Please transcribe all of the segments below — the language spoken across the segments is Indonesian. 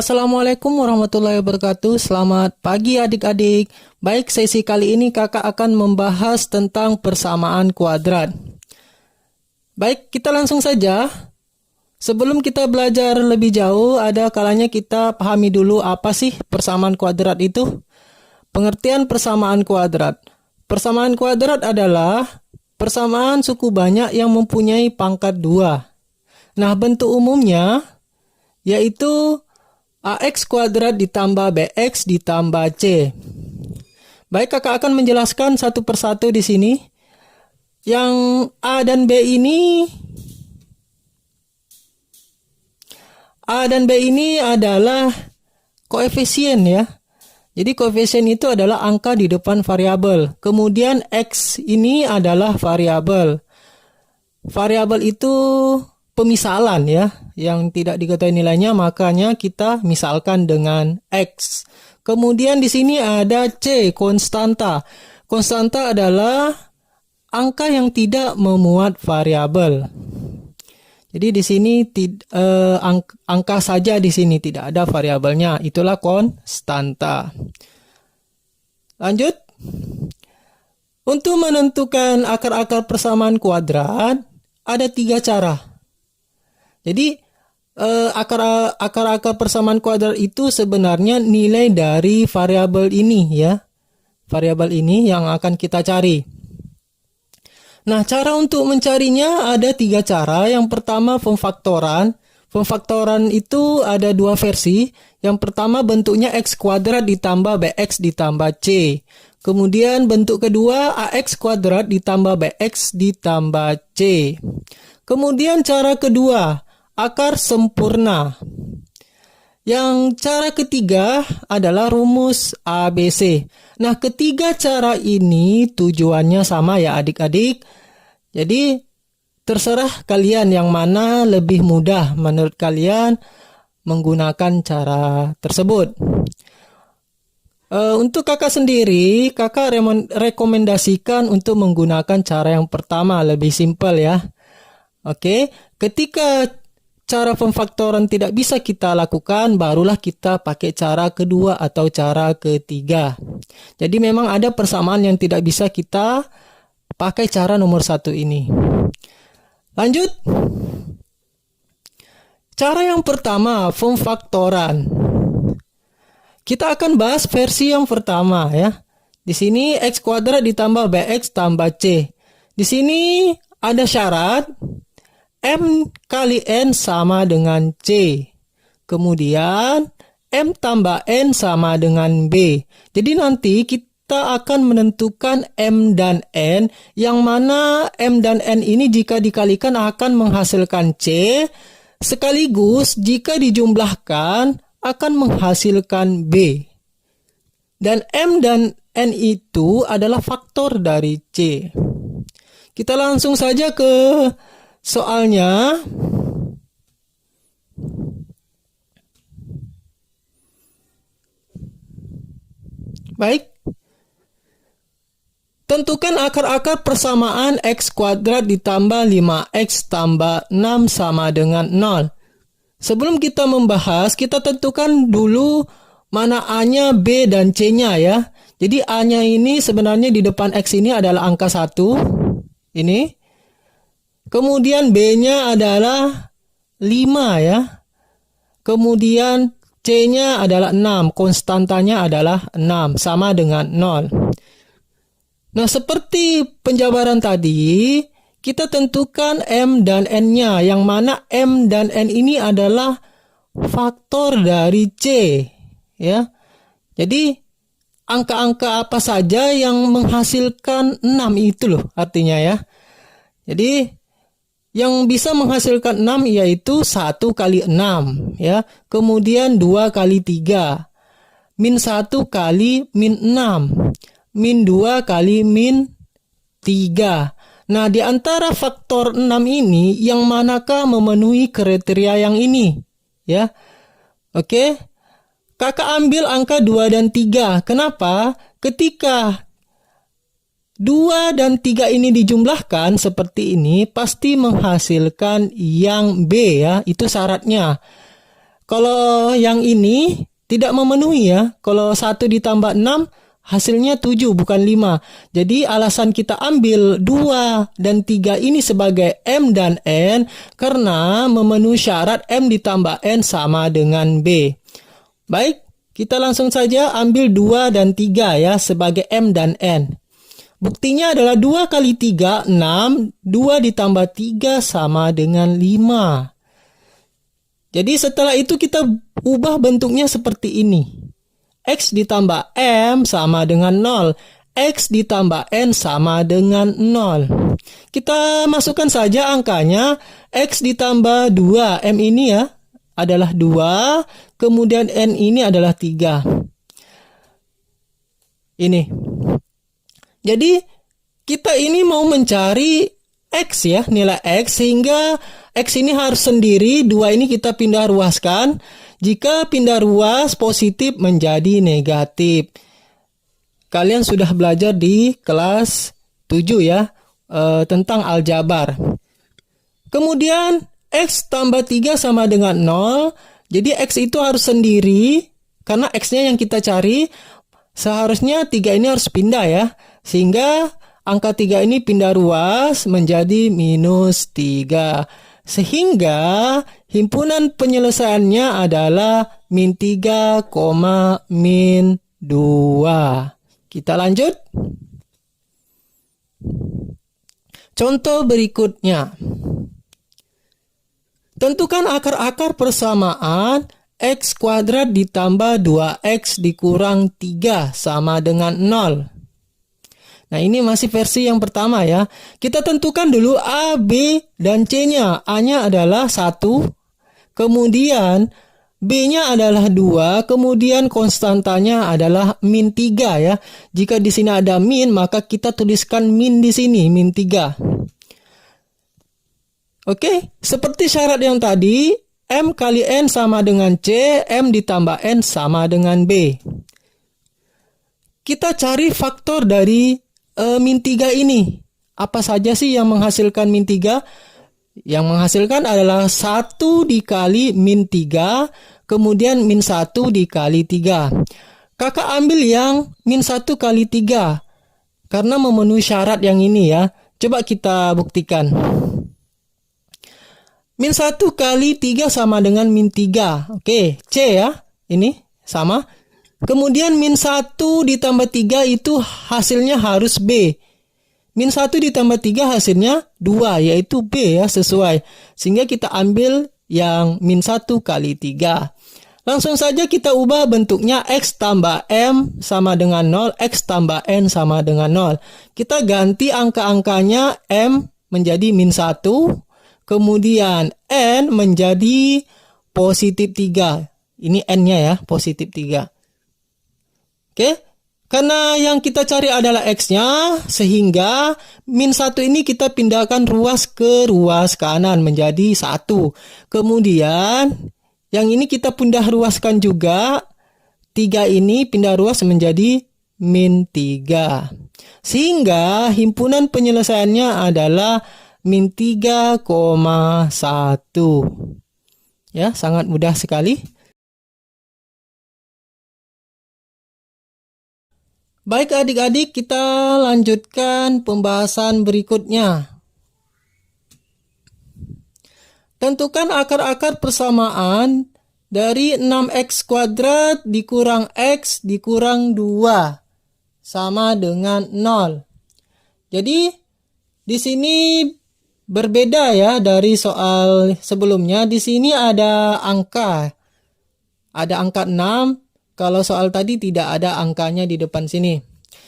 Assalamualaikum warahmatullahi wabarakatuh. Selamat pagi adik-adik. Baik, sesi kali ini kakak akan membahas tentang persamaan kuadrat. Baik, kita langsung saja. Sebelum kita belajar lebih jauh, ada kalanya kita pahami dulu apa sih persamaan kuadrat itu. Pengertian persamaan kuadrat. Persamaan kuadrat adalah persamaan suku banyak yang mempunyai pangkat 2. Nah, bentuk umumnya yaitu AX kuadrat ditambah BX ditambah C. Baik, kakak akan menjelaskan satu persatu di sini. Yang A dan B ini adalah koefisien ya. Jadi koefisien itu adalah angka di depan variabel. Kemudian X ini adalah variabel. Variabel itu pemisalan ya, yang tidak diketahui nilainya, makanya kita misalkan dengan X. Kemudian di sini ada C, konstanta. Konstanta adalah angka yang tidak memuat variabel. Jadi di sini angka saja di sini tidak ada variabelnya, itulah konstanta. Lanjut. Untuk menentukan akar-akar persamaan kuadrat ada 3 cara. Jadi akar-akar persamaan kuadrat itu sebenarnya nilai dari variabel ini ya. Variabel ini yang akan kita cari. Nah, cara untuk mencarinya ada 3 cara. Yang pertama pemfaktoran. Pemfaktoran itu ada 2 versi. Yang pertama bentuknya X kuadrat ditambah BX ditambah C. Kemudian bentuk kedua AX kuadrat ditambah BX ditambah C. Kemudian cara kedua, akar sempurna. Yang cara ketiga adalah rumus ABC. Nah, ketiga cara ini tujuannya sama ya adik-adik. Jadi terserah kalian yang mana lebih mudah menurut kalian menggunakan cara tersebut. Untuk kakak sendiri, kakak rekomendasikan untuk menggunakan cara yang pertama, lebih simpel ya. Oke, ketika cara pemfaktoran tidak bisa kita lakukan, barulah kita pakai cara kedua atau cara ketiga. Jadi memang ada persamaan yang tidak bisa kita pakai cara nomor 1 ini. Lanjut. Cara yang pertama, pemfaktoran. Kita akan bahas versi yang pertama ya. Di sini X kuadrat ditambah BX tambah C. Di sini ada syarat M kali N sama dengan C. Kemudian M tambah N sama dengan B. Jadi nanti kita akan menentukan M dan N, yang mana M dan N ini jika dikalikan akan menghasilkan C, sekaligus jika dijumlahkan akan menghasilkan B. Dan M dan N itu adalah faktor dari C. Kita langsung saja ke soalnya. Baik. Tentukan akar-akar persamaan X kuadrat ditambah 5X tambah 6 sama dengan 0. Sebelum kita membahas, kita tentukan dulu mana A-nya, B, dan C-nya ya. Jadi A-nya ini sebenarnya di depan X ini adalah angka 1. Ini. Kemudian B-nya adalah 5 ya. Kemudian C-nya adalah 6. Konstantanya adalah 6. Sama dengan 0. Nah, seperti penjabaran tadi, kita tentukan M dan N-nya. Yang mana M dan N ini adalah faktor dari C. Ya. Jadi, angka-angka apa saja yang menghasilkan 6 itu loh artinya ya. Jadi, yang bisa menghasilkan 6 yaitu 1 kali 6 ya. Kemudian 2 kali 3. Min 1 kali min 6. Min 2 kali min 3. Nah, di antara faktor 6 ini yang manakah memenuhi kriteria yang ini ya. Oke. Kakak ambil angka 2 dan 3. Kenapa? Ketika 2 dan 3 ini dijumlahkan seperti ini, pasti menghasilkan yang B ya, itu syaratnya. Kalau yang ini tidak memenuhi ya. Kalau 1 ditambah 6 hasilnya 7 bukan 5. Jadi alasan kita ambil 2 dan 3 ini sebagai M dan N karena memenuhi syarat M ditambah N sama dengan B. Baik, kita langsung saja ambil 2 dan 3 ya sebagai M dan N. Buktinya adalah 2 kali 3, 6. 2 ditambah 3 sama dengan 5. Jadi setelah itu kita ubah bentuknya seperti ini. X ditambah M sama dengan 0. X ditambah N sama dengan 0. Kita masukkan saja angkanya. X ditambah 2. M ini ya adalah 2. Kemudian N ini adalah 3. Ini. Jadi kita ini mau mencari X ya, nilai X, sehingga X ini harus sendiri, 2 ini kita pindah ruaskan. Jika pindah ruas, positif menjadi negatif. Kalian sudah belajar di kelas 7 ya, tentang aljabar. Kemudian, X tambah 3 sama dengan 0. Jadi X itu harus sendiri, karena X-nya yang kita cari. Seharusnya 3 ini harus pindah ya, sehingga angka 3 ini pindah ruas menjadi minus 3. Sehingga himpunan penyelesaiannya adalah min 3, min 2. Kita lanjut. Contoh berikutnya. Tentukan akar-akar persamaan X kuadrat ditambah 2X dikurang 3 sama dengan 0. Nah, ini masih versi yang pertama ya. Kita tentukan dulu A, B, dan C-nya. A-nya adalah 1, kemudian B-nya adalah 2, kemudian konstantanya adalah min 3 ya. Jika di sini ada min, maka kita tuliskan min di sini, min 3. Oke, seperti syarat yang tadi, M kali N sama dengan C, M ditambah N sama dengan B. Kita cari faktor dari min 3 ini. Apa saja sih yang menghasilkan min 3? Yang menghasilkan adalah 1 dikali min 3, kemudian min 1 dikali 3. Kakak ambil yang min 1 kali 3, karena memenuhi syarat yang ini ya. Coba kita buktikan. Min 1 kali 3 sama dengan min 3. Oke, C ya. Ini sama. Kemudian min 1 ditambah 3 itu hasilnya harus B. Min 1 ditambah 3 hasilnya 2, yaitu B ya, sesuai. Sehingga kita ambil yang min 1 kali 3. Langsung saja kita ubah bentuknya X tambah M sama dengan 0, X tambah N sama dengan 0. Kita ganti angka-angkanya, M menjadi min 1, kemudian N menjadi positif 3. Ini N-nya ya, positif 3. Oke, karena yang kita cari adalah X-nya, sehingga min 1 ini kita pindahkan ruas ke ruas kanan menjadi 1. Kemudian, yang ini kita pindah ruaskan juga, 3 ini pindah ruas menjadi min 3. Sehingga himpunan penyelesaiannya adalah min 3,1. Ya, sangat mudah sekali. Baik adik-adik, kita lanjutkan pembahasan berikutnya. Tentukan akar-akar persamaan dari 6x kuadrat dikurang x dikurang 2 sama dengan 0. Jadi, di sini berbeda ya dari soal sebelumnya. Di sini ada angka. Ada angka 6. Kalau soal tadi tidak ada angkanya di depan sini.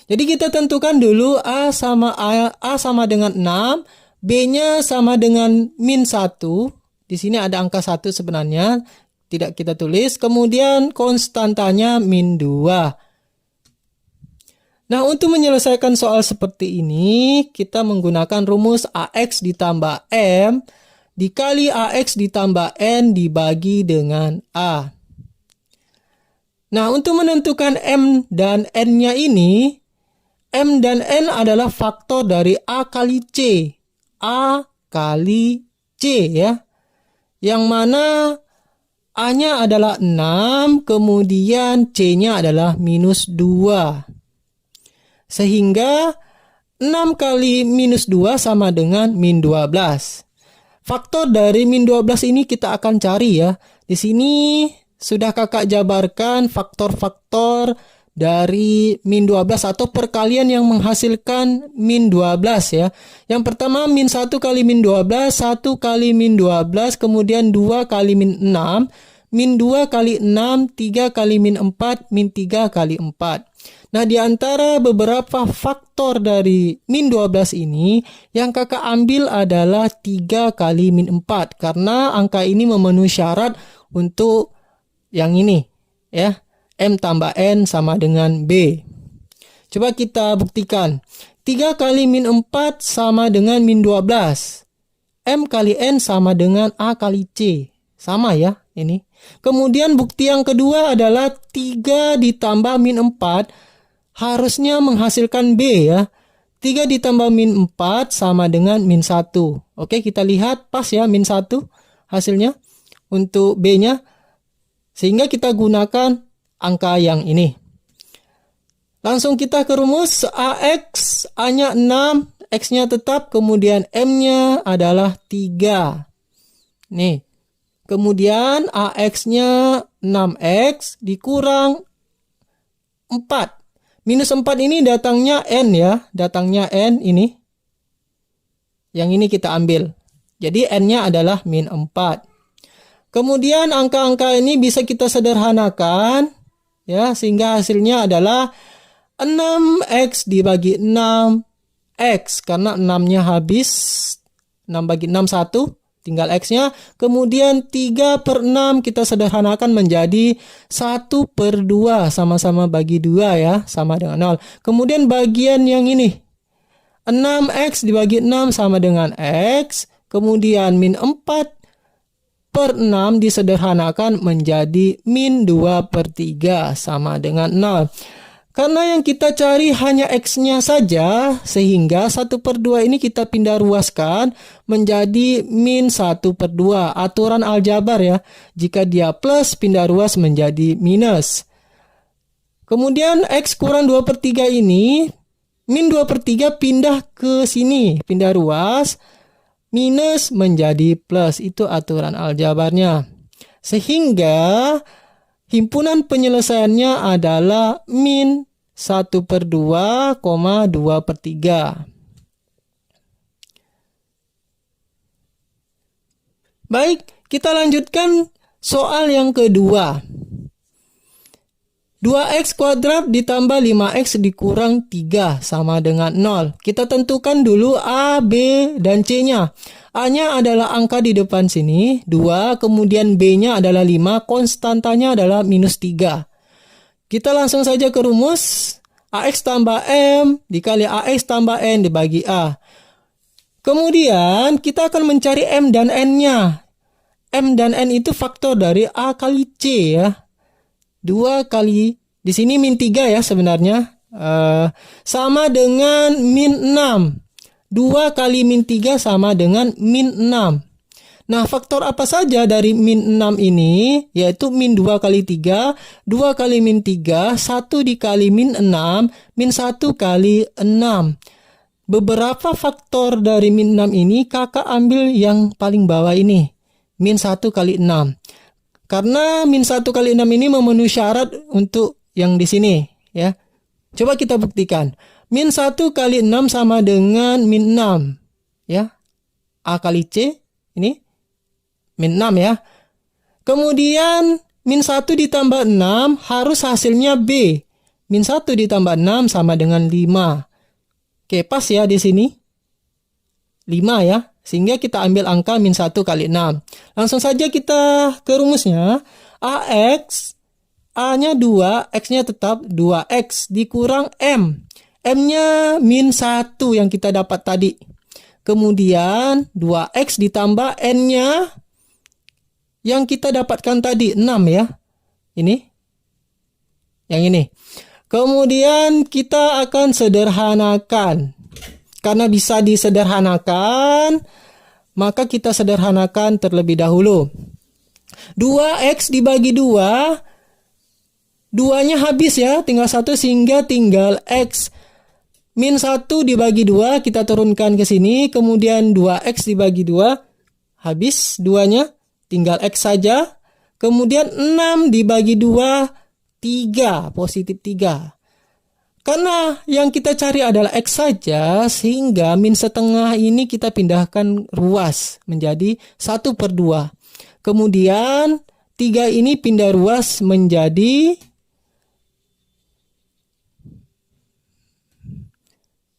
Jadi kita tentukan dulu A sama dengan 6, B-nya sama dengan min 1. Di sini ada angka 1 sebenarnya, tidak kita tulis. Kemudian konstantanya min 2. Nah, untuk menyelesaikan soal seperti ini, kita menggunakan rumus AX ditambah M dikali AX ditambah N dibagi dengan A. Nah, untuk menentukan M dan N-nya ini, M dan N adalah faktor dari A kali C. A kali C ya. Yang mana A-nya adalah 6, kemudian C-nya adalah minus 2. Sehingga 6 kali minus 2 sama dengan min 12. Faktor dari min 12 ini kita akan cari ya. Di sini sudah kakak jabarkan faktor-faktor dari min 12 atau perkalian yang menghasilkan min 12 ya. Yang pertama min 1 kali min 12, 1 kali min 12, kemudian 2 kali min 6, min 2 kali 6, 3 kali min 4, min 3 kali 4. Nah, di antara beberapa faktor dari min 12 ini, yang kakak ambil adalah 3 kali min 4. Karena angka ini memenuhi syarat untuk yang ini, ya. M tambah N sama dengan B. Coba kita buktikan. 3 kali min 4 sama dengan min 12. M kali N sama dengan A kali C. Sama ya, ini. Kemudian bukti yang kedua adalah 3 ditambah min 4 harusnya menghasilkan B ya. 3 ditambah min 4 sama dengan min 1. Oke, kita lihat pas ya min 1 hasilnya untuk B-nya. Sehingga kita gunakan angka yang ini. Langsung kita ke rumus. AX, A-nya 6, X-nya tetap, kemudian M-nya adalah 3. Nih. Kemudian AX-nya 6X dikurang 4. Minus 4 ini datangnya N ya. Datangnya N ini. Yang ini kita ambil. Jadi N-nya adalah min 4. Kemudian angka-angka ini bisa kita sederhanakan. Ya, sehingga hasilnya adalah 6X dibagi 6X. Karena 6-nya habis. 6 bagi 6, 1. Tinggal X-nya. Kemudian 3 per 6 kita sederhanakan menjadi 1 per 2. Sama-sama bagi 2 ya. Sama dengan 0. Kemudian bagian yang ini. 6X dibagi 6 sama dengan X. Kemudian min 4 per 6 disederhanakan menjadi min 2 per 3. Sama dengan 0. Karena yang kita cari hanya X-nya saja, sehingga 1 per 2 ini kita pindah ruaskan menjadi min 1 per 2. Aturan aljabar ya. Jika dia plus, pindah ruas menjadi minus. Kemudian X kurang 2 per 3 ini, min 2 per 3 pindah ke sini. Pindah ruas, minus menjadi plus. Itu aturan aljabarnya. Sehingga himpunan penyelesaiannya adalah min 1 per 2, 2 per 3. Baik, kita lanjutkan soal yang kedua. 2x kuadrat ditambah 5x dikurang 3 sama dengan 0. Kita tentukan dulu A, B, dan C-nya. A-nya adalah angka di depan sini, 2, kemudian B-nya adalah 5, konstantanya adalah minus 3. Kita langsung saja ke rumus. AX tambah M dikali AX tambah N dibagi A. Kemudian kita akan mencari M dan N-nya. M dan N itu faktor dari A kali C ya. 2 kali, di sini min 3 ya sebenarnya. Sama dengan min 6. 2 kali min 3 sama dengan min 6. Nah, faktor apa saja dari min 6 ini? Yaitu min 2 kali 3, 2 kali min 3, 1 dikali min 6, min 1 kali 6. Beberapa faktor dari min 6 ini kakak ambil yang paling bawah ini. Min 1 kali 6. Karena min 1 kali 6 ini memenuhi syarat untuk yang di sini. Ya. Coba kita buktikan. Min 1 kali 6 sama dengan min 6. Ya. A kali C. Ini. Min 6 ya. Kemudian min 1 ditambah 6 harus hasilnya B. Min 1 ditambah 6 sama dengan 5. Oke, pas ya di sini. 5 ya. Sehingga kita ambil angka min 1 kali 6. Langsung saja kita ke rumusnya. AX, A-nya 2, X-nya tetap 2X dikurang M. M-nya min 1 yang kita dapat tadi. Kemudian 2X ditambah N-nya yang kita dapatkan tadi 6 ya. Ini. Yang ini. Kemudian kita akan sederhanakan. Karena bisa disederhanakan, maka kita sederhanakan terlebih dahulu. 2X dibagi 2, 2-nya habis ya, tinggal 1 sehingga tinggal X. Min 1 dibagi 2, kita turunkan ke sini, kemudian 2X dibagi 2, habis 2-nya, tinggal X saja. Kemudian 6 dibagi 2, 3, positif 3. Karena yang kita cari adalah X saja, sehingga min setengah ini kita pindahkan ruas menjadi 1/2. Kemudian 3 ini pindah ruas menjadi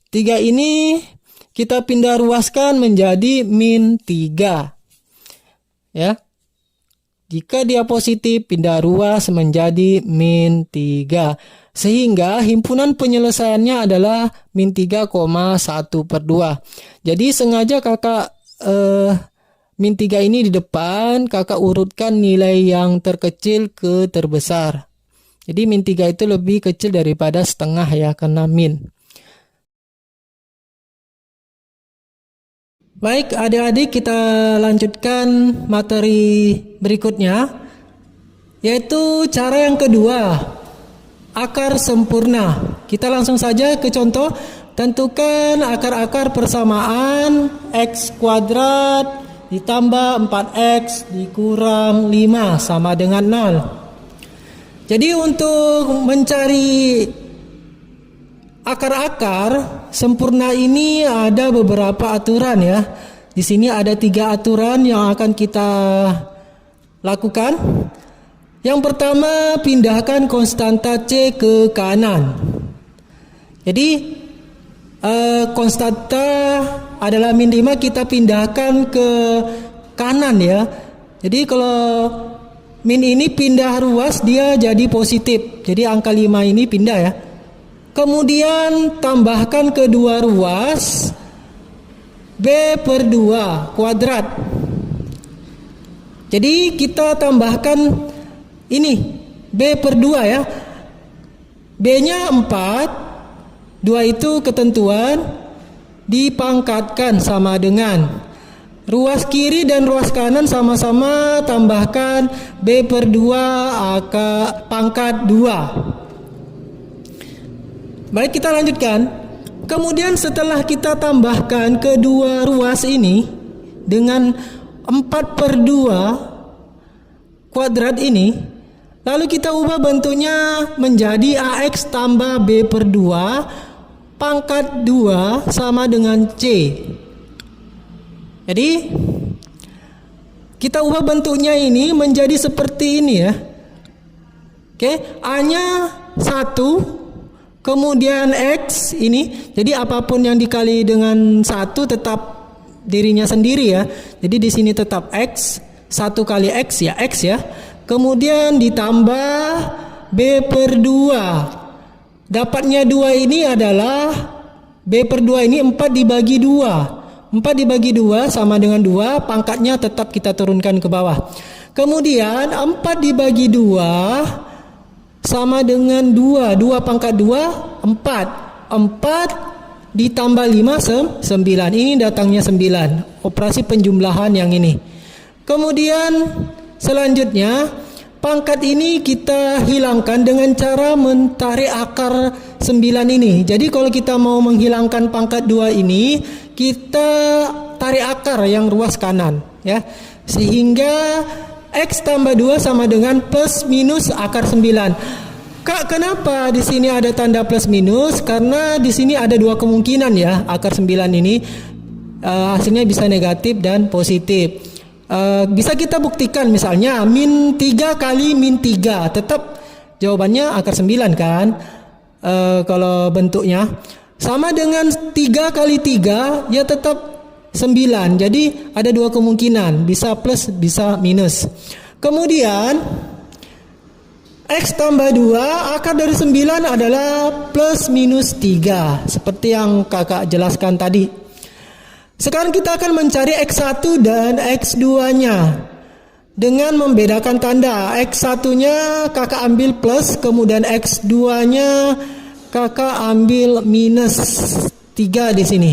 3 ini kita pindah ruaskan menjadi min 3. Ya. Jika dia positif, pindah ruas menjadi min 3. Sehingga himpunan penyelesaiannya adalah min 3,1/2. Jadi sengaja kakak min 3 ini di depan, kakak urutkan nilai yang terkecil ke terbesar. Jadi min 3 itu lebih kecil daripada setengah ya, karena min. Baik adik-adik, kita lanjutkan materi berikutnya, yaitu cara yang kedua, akar sempurna. Kita langsung saja ke contoh. Tentukan akar-akar persamaan X kuadrat ditambah 4X dikurang 5 sama dengan 0. Jadi untuk mencari akar-akar sempurna ini ada beberapa aturan ya. Di sini ada 3 aturan yang akan kita lakukan. Yang pertama, pindahkan konstanta C ke kanan. Jadi konstanta adalah min 5, kita pindahkan ke kanan ya. Jadi kalau min ini pindah ruas, dia jadi positif. Jadi angka 5 ini pindah ya. Kemudian tambahkan kedua ruas B/2 kuadrat. Jadi kita tambahkan ini B/2 ya. B-nya 4, 2 itu ketentuan, dipangkatkan sama dengan ruas kiri dan ruas kanan sama-sama tambahkan B/2 pangkat 2. Baik, kita lanjutkan. Kemudian setelah kita tambahkan kedua ruas ini dengan 4/2 kuadrat ini, lalu kita ubah bentuknya menjadi AX tambah B/2 pangkat 2 sama dengan C. Jadi kita ubah bentuknya ini menjadi seperti ini ya. Oke, A-nya 1, kemudian X ini, jadi apapun yang dikali dengan 1 tetap dirinya sendiri ya. Jadi di sini tetap X, 1 kali X ya X ya. Kemudian ditambah B/2. Dapatnya 2 ini adalah B/2 ini 4 dibagi 2. 4 dibagi 2 sama dengan 2, pangkatnya tetap kita turunkan ke bawah. Kemudian 4 dibagi 2 sama dengan 2 pangkat 2, 4. 4 ditambah 5, 9. Ini datangnya 9. Operasi penjumlahan yang ini. Kemudian selanjutnya, pangkat ini kita hilangkan dengan cara mentarik akar 9 ini. Jadi kalau kita mau menghilangkan pangkat 2 ini, kita tarik akar yang ruas kanan ya. Sehingga X tambah 2 sama dengan plus minus akar 9. Kak, kenapa di sini ada tanda plus minus? Karena di sini ada 2 kemungkinan ya. Akar 9 ini hasilnya bisa negatif dan positif. Bisa kita buktikan misalnya min 3 kali min 3. Tetap jawabannya akar 9 kan. Kalau bentuknya sama dengan 3 kali 3 ya tetap 9. Jadi ada 2 kemungkinan, bisa plus bisa minus. Kemudian X tambah 2, akar dari 9 adalah plus minus 3, seperti yang kakak jelaskan tadi. Sekarang kita akan mencari X1 dan X2 nya dengan membedakan tanda. X1 nya kakak ambil plus, kemudian X2 nya kakak ambil minus 3 di sini.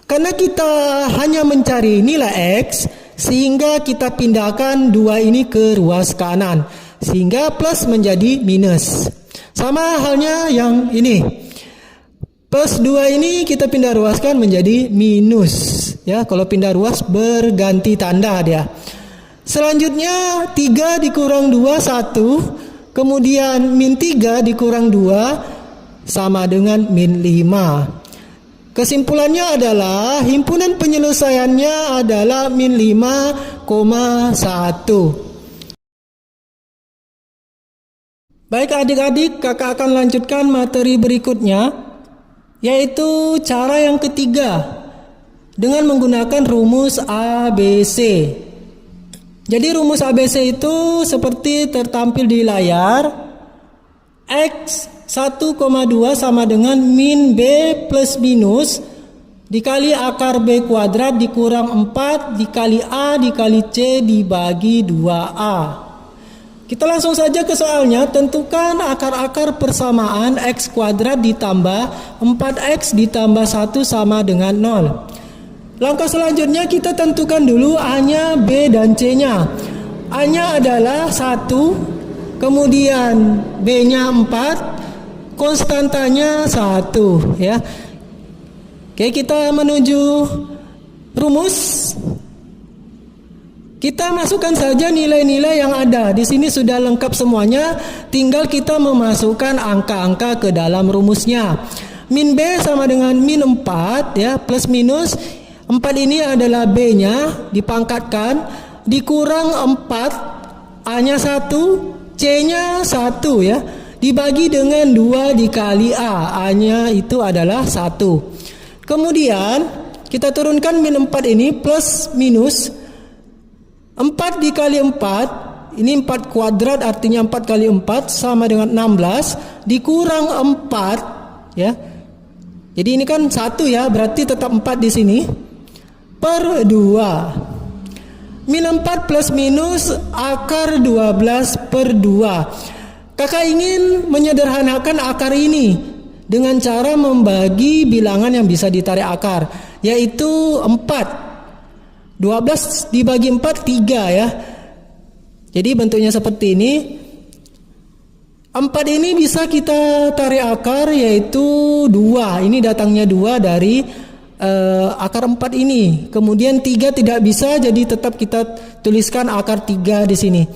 Karena kita hanya mencari nilai X, Sehingga kita pindahkan 2 ini ke ruas kanan. Sehingga plus menjadi minus. Sama halnya yang ini. Plus 2 ini kita pindah ruaskan menjadi minus. Ya, kalau pindah ruas berganti tanda dia. Selanjutnya 3 dikurang 2, 1. Kemudian min 3 dikurang 2 sama dengan min 5. Kesimpulannya adalah himpunan penyelesaiannya adalah min 5,1. Baik adik-adik, kakak akan lanjutkan materi berikutnya, yaitu cara yang ketiga dengan menggunakan rumus ABC. Jadi rumus ABC itu seperti tertampil di layar. X 1,2 sama dengan min B plus minus dikali akar B kuadrat dikurang 4 dikali A dikali C dibagi 2A. Kita langsung saja ke soalnya. Tentukan akar-akar persamaan X kuadrat ditambah 4X ditambah 1 sama dengan 0. Langkah selanjutnya kita tentukan dulu A-nya, B dan C-nya. A-nya adalah 1, kemudian B-nya 4, konstantanya 1 ya. Oke, kita menuju rumus. Kita masukkan saja nilai-nilai yang ada. Di sini sudah lengkap semuanya, tinggal kita memasukkan angka-angka ke dalam rumusnya. Min B sama dengan min 4 ya, plus minus 4 ini adalah B-nya dipangkatkan dikurang 4, A-nya 1, C-nya 1 ya. Dibagi dengan 2 dikali A. A-nya itu adalah 1. Kemudian kita turunkan min 4 ini plus minus 4 dikali 4. Ini 4 kuadrat artinya 4 kali 4 sama dengan 16. Dikurang 4 ya. Jadi ini kan 1 ya, berarti tetap 4 di sini. Per 2. Min 4 plus minus akar 12 per 2. Kakak ingin menyederhanakan akar ini dengan cara membagi bilangan yang bisa ditarik akar, yaitu 4. 12 dibagi 4, 3 ya. Jadi bentuknya seperti ini. 4 ini bisa kita tarik akar, yaitu 2. Ini datangnya 2 dari akar 4 ini. Kemudian 3 tidak bisa, jadi tetap kita tuliskan akar 3 di sini.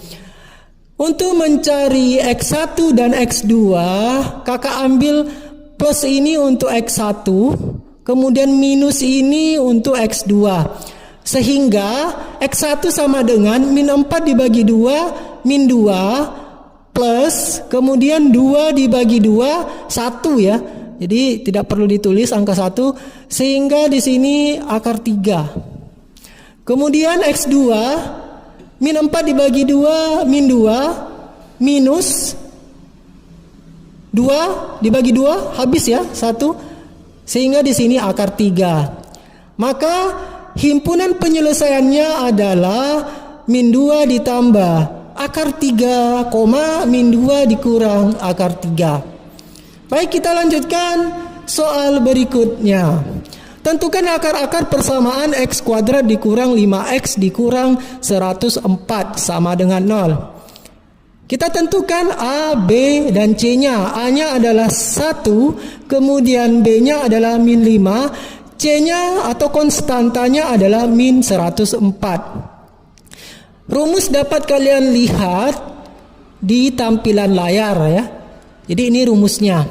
Untuk mencari X1 dan X2, kakak ambil plus ini untuk X1, kemudian minus ini untuk X2. Sehingga X1 sama dengan min 4 dibagi 2, min 2, plus, kemudian 2 dibagi 2, 1 ya. Jadi tidak perlu ditulis angka 1, sehingga di sini akar 3. Kemudian X2, min 4 dibagi 2, min 2, minus 2 dibagi 2, habis ya, 1. Sehingga di sini akar 3. Maka himpunan penyelesaiannya adalah min 2 ditambah akar 3, min 2 dikurang akar 3. Baik, kita lanjutkan soal berikutnya. Tentukan akar-akar persamaan X kuadrat dikurang 5X dikurang 104 sama dengan 0. Kita tentukan A, B, dan C-nya. A-nya adalah 1, kemudian B-nya adalah min 5, C-nya atau konstantanya adalah min 104. Rumus dapat kalian lihat di tampilan layar ya. Jadi ini rumusnya.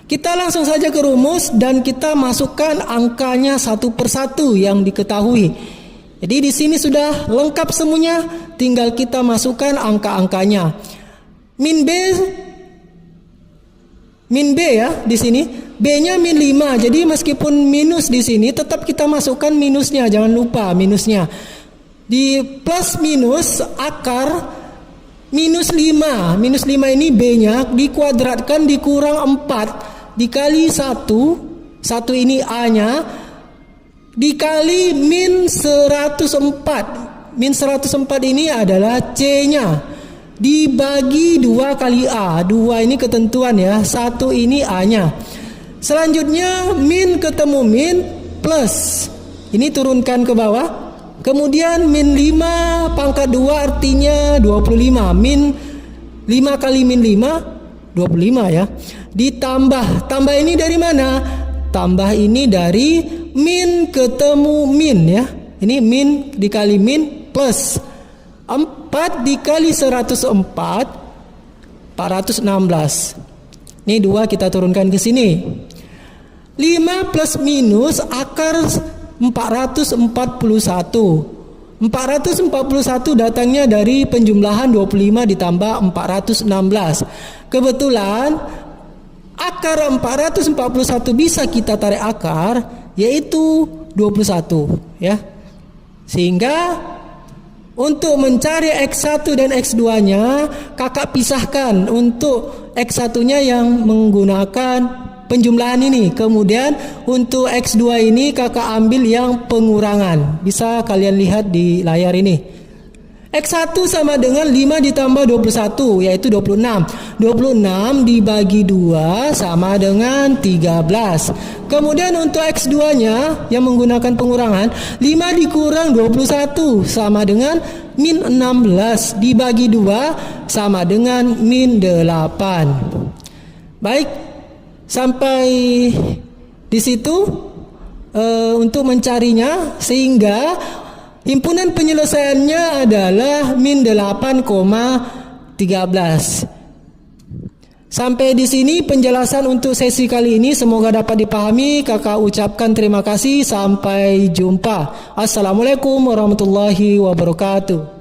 Kita langsung saja ke rumus dan kita masukkan angkanya satu persatu yang diketahui. Jadi di sini sudah lengkap semuanya, tinggal kita masukkan angka-angkanya. Min B ya di sini. B-nya min 5. Jadi meskipun minus di sini tetap kita masukkan minusnya, jangan lupa minusnya. Di plus minus akar minus 5. Minus 5 ini B-nya dikuadratkan dikurang 4 dikali 1. 1 ini A-nya dikali min 104. Min 104 ini adalah C-nya dibagi 2 kali A. 2 ini ketentuan ya, 1 ini A-nya. Selanjutnya min ketemu min plus. Ini turunkan ke bawah. Kemudian min 5 pangkat 2 artinya 25. Min 5 kali min 5, 25 ya. Ditambah. Tambah ini dari mana? Tambah ini dari min ketemu min ya. Ini min dikali min plus 4 dikali 104, 416. Ini 2 kita turunkan ke sini. 5 plus minus akar 441. 441 datangnya dari penjumlahan 25 ditambah 416. Kebetulan akar 441 bisa kita tarik akar, yaitu 21 ya. Sehingga untuk mencari X1 dan X2-nya, kakak pisahkan. Untuk X1-nya yang menggunakan penjumlahan ini. Kemudian untuk X2 ini kakak ambil yang pengurangan. Bisa kalian lihat di layar ini. X1 sama dengan 5 ditambah 21, yaitu 26. 26 dibagi 2 sama dengan 13. Kemudian untuk X2-nya yang menggunakan pengurangan, 5 dikurang 21 sama dengan min 16 dibagi 2 sama dengan min 8. Baik, sampai di situ untuk mencarinya, sehingga himpunan penyelesaiannya adalah min 8,13. Sampai di sini penjelasan untuk sesi kali ini, semoga dapat dipahami. Kakak ucapkan terima kasih. Sampai jumpa. Assalamualaikum warahmatullahi wabarakatuh.